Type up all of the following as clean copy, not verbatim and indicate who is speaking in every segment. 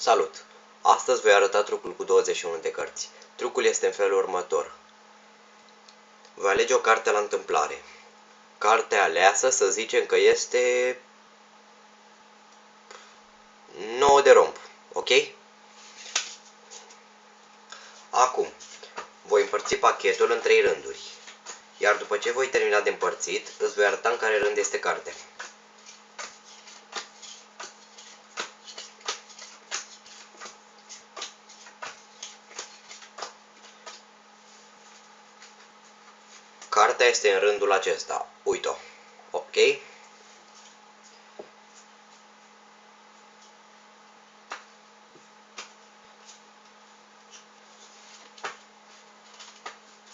Speaker 1: Salut! Astăzi voi arăta trucul cu 21 de cărți. Trucul este în felul următor. Voi alege o carte la întâmplare. Cartea aleasă să zicem că este 9 de romb, ok? Acum, voi împărți pachetul în 3 rânduri. Iar după ce voi termina de împărțit, îți voi arăta în care rând este cartea. Cartea este în rândul acesta. Uite-o. Ok?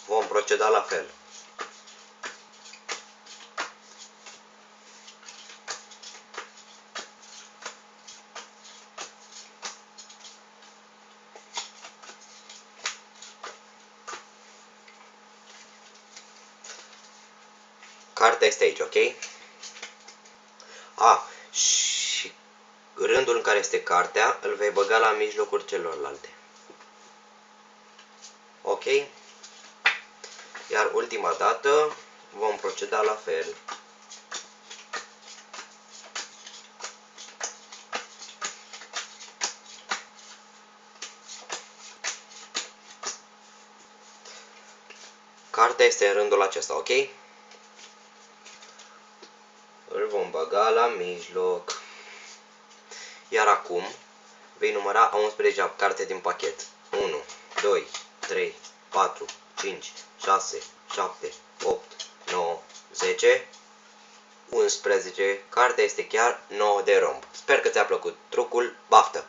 Speaker 1: Vom proceda la fel. Cartea este aici, ok? Și rândul în care este cartea îl vei băga la mijlocul celorlalte. Ok? Iar ultima dată vom proceda la fel. Cartea este în rândul acesta, ok? Îl vom băga la mijloc. Iar acum vei număra a 11-a carte din pachet. 1, 2, 3, 4, 5, 6, 7, 8, 9, 10, 11. Cartea este chiar 9 de romb. Sper că ți-a plăcut trucul. Baftă!